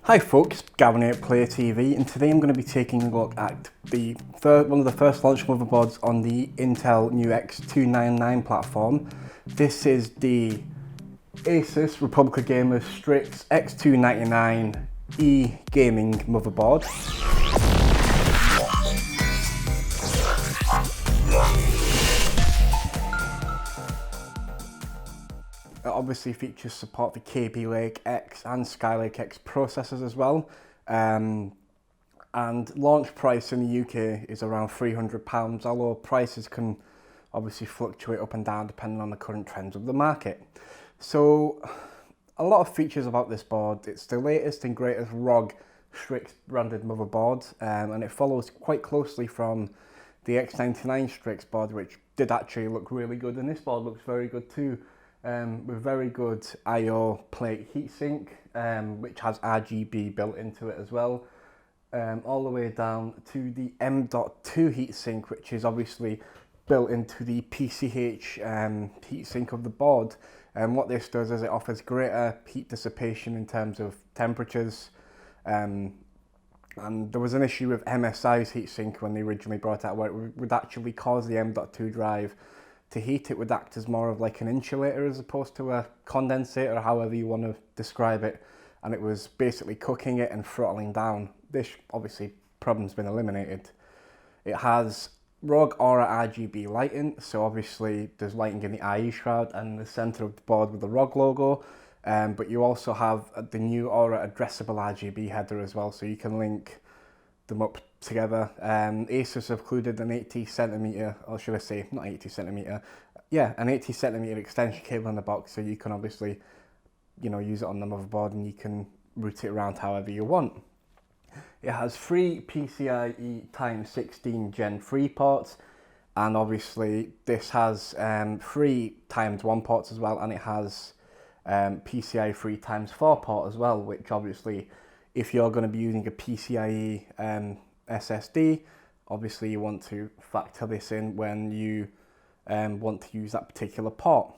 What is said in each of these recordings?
Hi folks, Gavin here at Player TV, and today I'm going to be taking a look at one of the first launch motherboards on the Intel new X299 platform. This is the ASUS ROG STRIX X299-E GAMING motherboard. It obviously features support for KV-Lake-X and skylake-x processors as well. And launch price in the UK is around £300, although prices can obviously fluctuate up and down depending on the current trends of the market. So a lot of features about this board. It's the latest and greatest ROG STRIX branded motherboard, and it follows quite closely from the X299 STRIX board, which did actually look really good, and this board looks very good too. With very good I/O plate heatsink, which has RGB built into it as well, all the way down to the M.2 heatsink, which is obviously built into the PCH heatsink of the board. And what this does is it offers greater heat dissipation in terms of temperatures. And there was an issue with MSI's heatsink when they originally brought it out, where it would actually cause the M.2 drive to heat. It would act as more of like an insulator as opposed to a condensator, or however you want to describe it, and it was basically cooking it and throttling down. This obviously problem's been eliminated. It has ROG Aura RGB lighting, so obviously there's lighting in the IE shroud and the center of the board with the ROG logo, but you also have the new Aura addressable RGB header as well, so you can link them up together. ASUS have included an 80cm, or should I say not 80cm, yeah, an 80cm extension cable in the box, so you can obviously, you know, use it on the motherboard and you can route it around however you want. It has 3 PCIe x16 Gen 3 ports, and obviously this has 3 x1 ports as well, and it has PCIe 3x4 port as well, which obviously, if you're going to be using a PCIe SSD, obviously you want to factor this in when you want to use that particular port.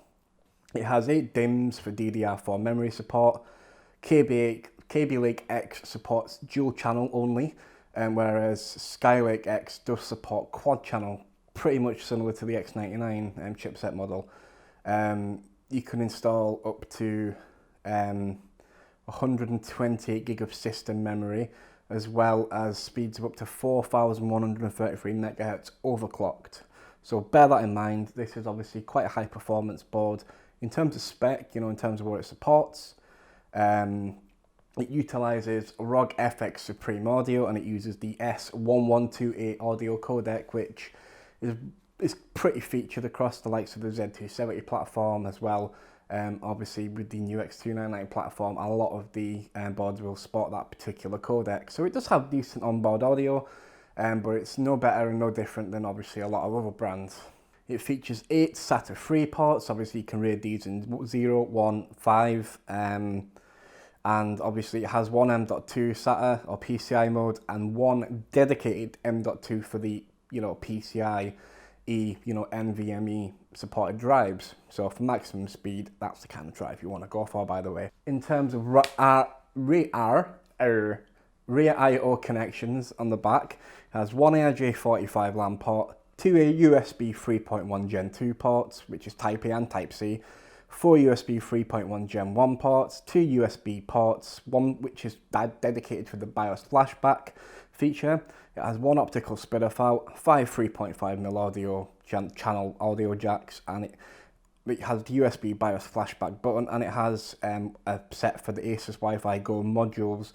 It has 8 DIMMs for DDR4 memory support. KV-Lake-X supports dual channel only, whereas skylake-x does support quad channel, pretty much similar to the X99 chipset model. You can install up to 128 gig of system memory, as well as speeds of up to 4133 megahertz overclocked. So bear that in mind. This is obviously quite a high performance board in terms of spec, you know, in terms of what it supports. It utilizes ROG FX Supreme audio, and it uses the S1128 audio codec, which is pretty featured across the likes of the Z270 platform as well. Obviously with the new X299 platform, a lot of the boards will support that particular codec. So it does have decent onboard audio, but it's no better and no different than obviously a lot of other brands. It features 8 SATA 3 ports. Obviously you can read these in 0, 1, 5, and obviously it has one M.2 SATA or PCI mode and one dedicated M.2 for the, you know, PCIe, you know, NVMe supported drives. So for maximum speed, that's the kind of drive you want to go for, by the way. In terms of rear I/O connections on the back, it has one RJ45 LAN port, 2 USB 3.1 Gen 2 ports, which is Type A and Type C, 4 USB 3.1 Gen 1 ports, 2 USB ports, one which is dedicated for the BIOS flashback feature. It has 1 optical splitter out, 5 3.5mm audio channel audio jacks, and it has the USB BIOS flashback button, and it has a set for the ASUS Wi-Fi Go modules,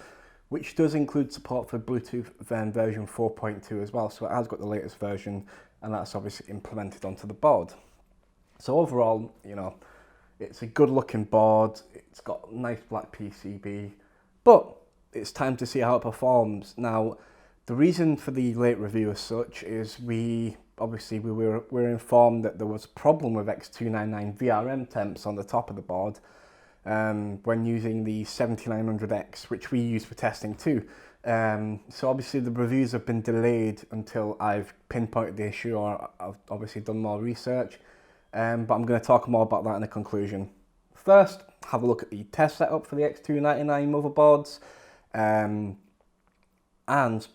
which does include support for Bluetooth version 4.2 as well. So it has got the latest version, and that's obviously implemented onto the board. So overall, you know, it's a good looking board. It's got nice black PCB, but it's time to see how it performs. Now, the reason for the late review as such is we were informed that there was a problem with X299 VRM temps on the top of the board when using the 7900X, which we use for testing too. So obviously the reviews have been delayed until I've pinpointed the issue, or I've obviously done more research. But I'm going to talk more about that in the conclusion. First, have a look at the test setup for the X299 motherboards. And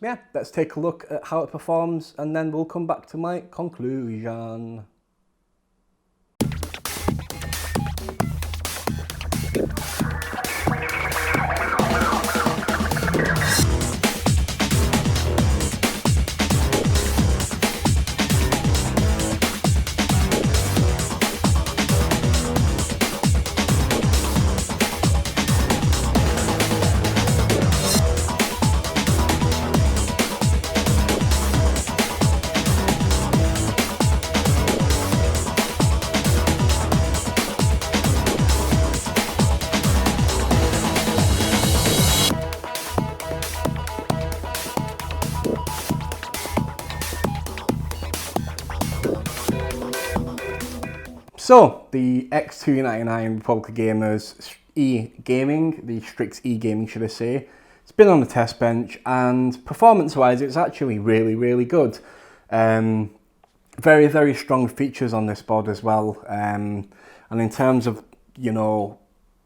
yeah, let's take a look at how it performs, and then we'll come back to my conclusion. So, the X299 Republic Gamers E Gaming, the Strix E Gaming should I say, it's been on the test bench, and performance wise it's actually really good. Very, very strong features on this board as well, and in terms of, you know,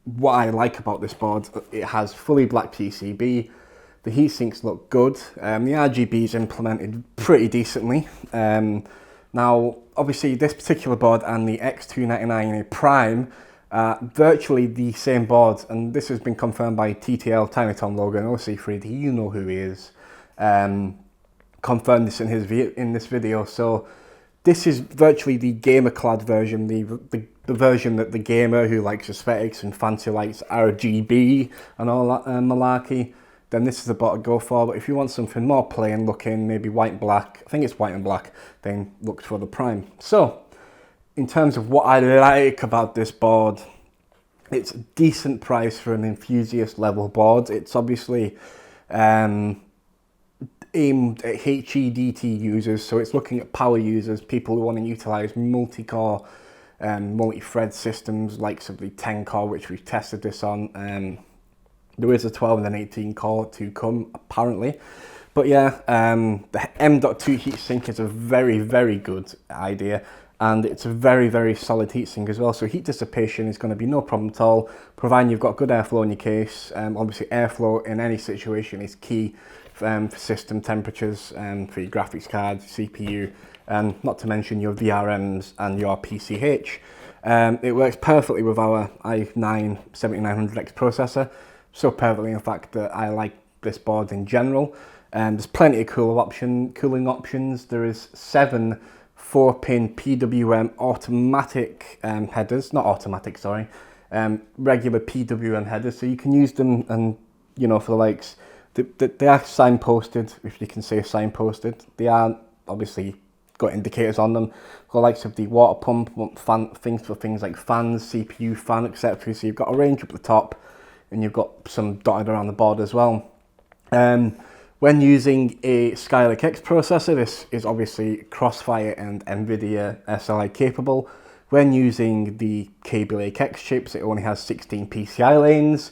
what I like about this board, it has fully black PCB, the heatsinks look good, the RGB is implemented pretty decently. Now, obviously, this particular board and the X299 Prime are virtually the same board, and this has been confirmed by TTL, Tiny Tom Logan, OC3D, you know who he is, confirmed this in this video. So this is virtually the gamer-clad version, the version that the gamer who likes aesthetics and fancy lights, RGB and all that malarkey, then this is the board to go for. But if you want something more plain looking, maybe white and black, I think it's white and black, then look for the Prime. So, in terms of what I like about this board, it's a decent price for an enthusiast level board. It's obviously aimed at HEDT users, so it's looking at power users, people who want to utilize multi-core, multi-thread systems, likes of the 10 core, which we've tested this on. There is a 12 and an 18 core to come, apparently. But yeah, the M.2 heatsink is a very good idea, and it's a very solid heatsink as well. So heat dissipation is going to be no problem at all, providing you've got good airflow in your case. Obviously, airflow in any situation is key for system temperatures, for your graphics card, CPU, and not to mention your VRMs and your PCH. It works perfectly with our i9-7900X processor. So perfectly, in fact, that I like this board in general. There's plenty of cooling options. There is 7 4-pin PWM automatic headers, not automatic, sorry, regular PWM headers. So you can use them, and you know, for the likes, they are signposted, if you can say signposted. They are obviously got indicators on them, for the likes of the water pump, things like fans, CPU fan, etc. So you've got a range up the top, and you've got some dotted around the board as well. When using a skylake-x processor, this is obviously Crossfire and NVIDIA SLI capable. When using the skylake-x chips, it only has 16 PCI lanes.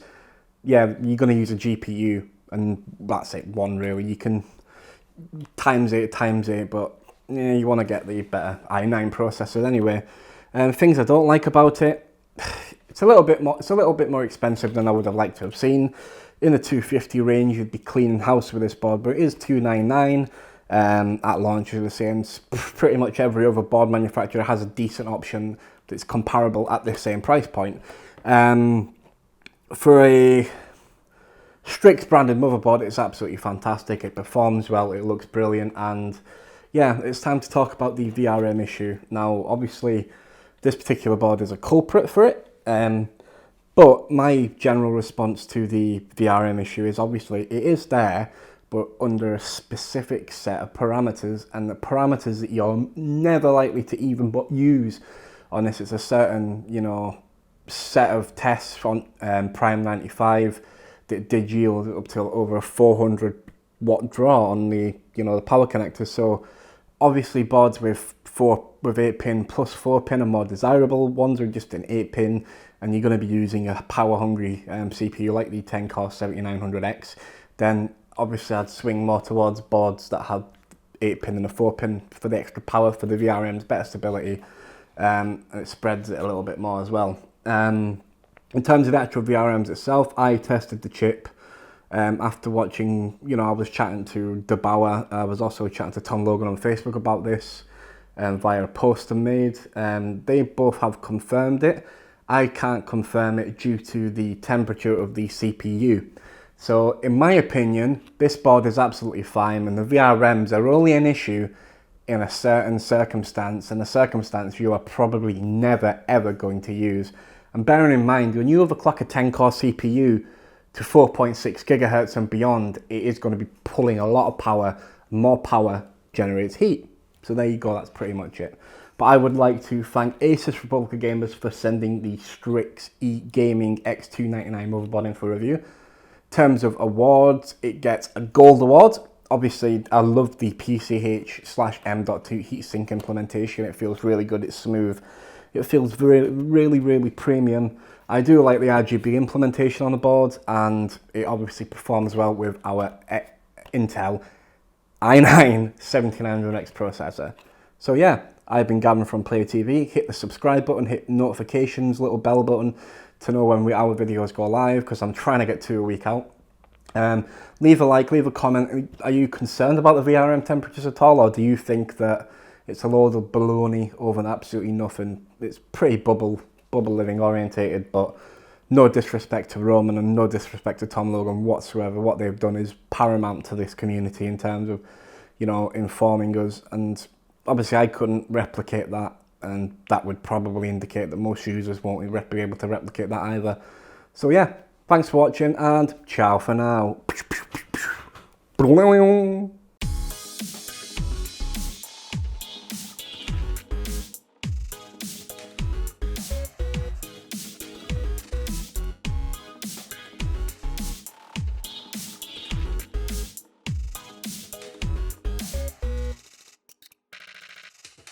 Yeah, you're going to use a GPU, and that's it, one really. You can times it, but yeah, you want to get the better i9 processor anyway. Things I don't like about it, it's a little bit more expensive than I would have liked to have seen. In the 250 range, you'd be cleaning house with this board, but it is $299 at launch, as I say, and pretty much every other board manufacturer has a decent option that's comparable at the same price point. For a Strix branded motherboard, it's absolutely fantastic. It performs well, it looks brilliant, and yeah, it's time to talk about the VRM issue. Now, obviously, this particular board is a culprit for it. But my general response to the VRM issue is obviously it is there, but under a specific set of parameters, and the parameters that you're never likely to even use on this. It's a certain, you know, set of tests from Prime 95 that did yield up to over a 400 watt draw on the, you know, the power connectors. So obviously boards with 8 pin plus 4 pin are more desirable. Ones are just an 8 pin, and you're going to be using a power hungry CPU like the 10 core 7900X, then obviously I'd swing more towards boards that have 8 pin and a 4 pin for the extra power, for the VRMs, better stability, and it spreads it a little bit more as well. In terms of the actual VRMs itself, I tested the chip After watching, I was chatting to DeBauer, I was also chatting to Tom Logan on Facebook about this via a post I made. They both have confirmed it. I can't confirm it due to the temperature of the CPU. So in my opinion, this board is absolutely fine, and the VRMs are only an issue in a certain circumstance, and a circumstance you are probably never ever going to use. And bearing in mind, when you overclock a 10-core CPU to 4.6 gigahertz and beyond, it is going to be pulling a lot of power. More power generates heat. So there you go, that's pretty much it. But I would like to thank ASUS ROG Gamers for sending the STRIX E GAMING X299 motherboard in for review. In terms of awards, it gets a gold award. Obviously, I love the PCH/M.2 heatsink implementation. It feels really good, it's smooth. It feels really premium. I do like the RGB implementation on the board, and it obviously performs well with our Intel i9-7900X processor. So yeah, I've been Gavin from Player TV. Hit the subscribe button, hit notifications, little bell button to know when our videos go live, because I'm trying to get 2 a week out. Leave a like, leave a comment. Are you concerned about the VRM temperatures at all, or do you think that it's a load of baloney over absolutely nothing? It's pretty bubble living orientated, but no disrespect to Roman and no disrespect to Tom Logan whatsoever. What they've done is paramount to this community in terms of, informing us, and obviously I couldn't replicate that, and that would probably indicate that most users won't be able to replicate that either. So yeah, thanks for watching, and ciao for now.